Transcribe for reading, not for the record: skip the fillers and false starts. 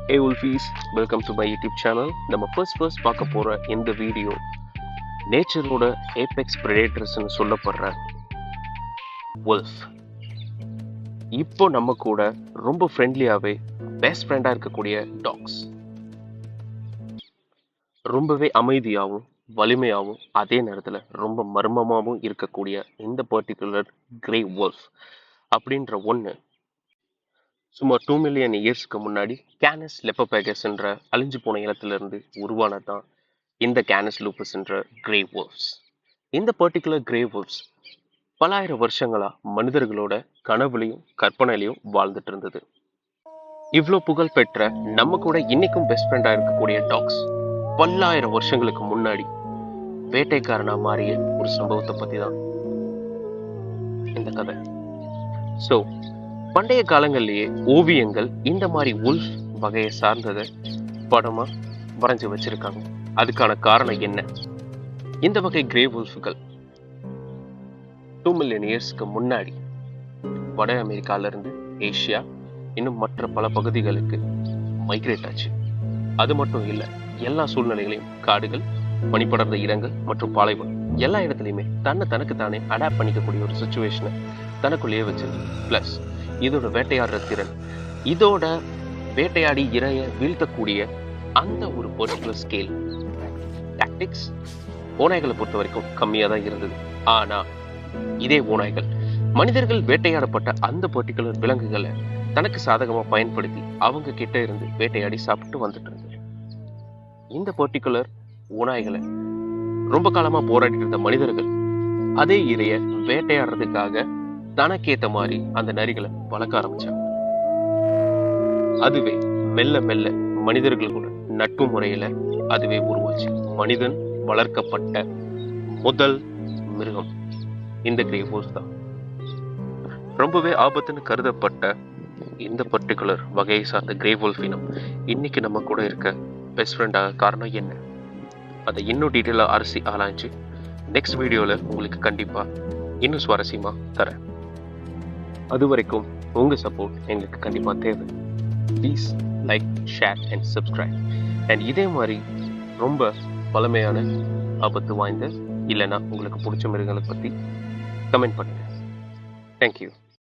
Hey Wolfies, welcome to my YouTube channel. நம்ம first பார்க்க போற இந்த வீடியோ நேச்சரோட ஏபெக்ஸ் பிரெடேட்டர்ஸ்னு சொல்லப்படுற wolf. இப்போ நம்ம கூட ரொம்ப ஃப்ரெண்ட்லியாவே பெஸ்ட் ஃப்ரெண்டா இருக்கக்கூடிய டாக்ஸ். ரொம்பவே அமைதியாகவும் வலிமையாகவும் அதே நேரத்தில் ரொம்ப மர்மமாகவும் இருக்கக்கூடிய இந்த பர்டிகுலர் கிரே wolf அப்படின்ற ஒன்று சுமார் 2 மில்லியன் இயர்ஸ்க்கு முன்னாடி கேனஸ் லெப்பபேகஸ் என்ற அழிஞ்சு போன இனத்திலிருந்து உருவானதான் இந்த கேனஸ் லூபஸ் என்ற கிரே wolves. இந்த பர்டிகுலர் கிரே wolves பலாயிரம் வருஷங்களா மனிதர்களோட கனவுலையும் கற்பனையிலையும் வாழ்ந்துட்டு இருந்தது. இவ்வளோ புகழ் பெற்ற நம்ம கூட இன்னைக்கும் பெஸ்ட் ஃப்ரெண்டா இருக்கக்கூடிய டாக்ஸ் பல்லாயிரம் வருஷங்களுக்கு முன்னாடி வேட்டைக்காரனா மாறிய ஒரு சம்பவத்தை பத்தி தான் இந்த கதை. ஸோ பண்டைய காலங்கள்லேயே ஓவியங்கள் இந்த மாதிரி wolf வகையை சார்ந்ததை படமா வரைஞ்சி வச்சிருக்காங்க. அதுக்கான காரணம் என்ன? இந்த வகை கிரே wolfகள் 2 மில்லியன் இயர்ஸ்க்கு முன்னாடி வட அமெரிக்கால இருந்து ஏசியா இன்னும் மற்ற பல பகுதிகளுக்கு மைக்ரேட் ஆச்சு. அது மட்டும் இல்லை, எல்லா சூழ்நிலைகளையும் காடுகள், பனிப்படர்ந்த இடங்கள் மற்றும் பாலைவனம் எல்லா இடத்துலையுமே தனக்கு தானே அடாப்ட் பண்ணிக்கக்கூடிய ஒரு சுச்சுவேஷனை தனக்குள்ளேயே வச்சிருக்கு. பிளஸ் இதோட வேட்டையாடுற திறன், இதோட வேட்டையாடி இரைய வீழ்த்தக்கூடிய அந்த ஒரு பர்டிகுலர் ஸ்கேல் டாக்டிக்ஸ் ஓநாய்களை பொறுத்த வரைக்கும் கம்மியா தான் இருந்தது. ஆனா இதே ஓநாய்கள் மனிதர்கள் வேட்டையாடப்பட்ட அந்த பர்டிகுலர் விலங்குகளை தனக்கு சாதகமா பயன்படுத்தி அவங்க கிட்ட இருந்து வேட்டையாடி சாப்பிட்டு வந்துட்டு இருந்தது. இந்த பர்டிகுலர் ஓநாய்களை ரொம்ப காலமா போராடிட்டு இருந்த மனிதர்கள் அதே இரைய வேட்டையாடுறதுக்காக தனக்கேத்த மாதிரி அந்த நரிகளை வளர்க்க ஆரம்பிச்சாங்க. அதுவே மெல்ல மெல்ல மனிதர்களோட நட்பு முறையில அதுவே உருவாச்சு. மனிதன் வளர்க்கப்பட்ட முதல் மிருகம் இந்த கிரே wolf தான். ரொம்பவே ஆபத்துன்னு கருதப்பட்ட இந்த பர்டிகுலர் வகையை சார்ந்த கிரே wolf இனம் இன்னைக்கு நம்ம கூட இருக்க பெஸ்ட் ஃப்ரெண்டாக காரணம் என்ன? அதை இன்னும் டீட்டெயிலாக ஆராய்ஞ்சு நெக்ஸ்ட் வீடியோவில் உங்களுக்கு கண்டிப்பாக இன்னும் சுவாரஸ்யமாக தரேன். அது வரைக்கும் உங்கள் சப்போர்ட் எங்களுக்கு கண்டிப்பாக தேவை. Please like, share and subscribe. And இதே மாதிரி ரொம்ப பழமையான ஆபத்து வாய்ந்த இல்லைன்னா உங்களுக்கு பிடிச்ச மிருகங்களை பற்றி கமெண்ட் பண்ணுங்கள். தேங்க்யூ.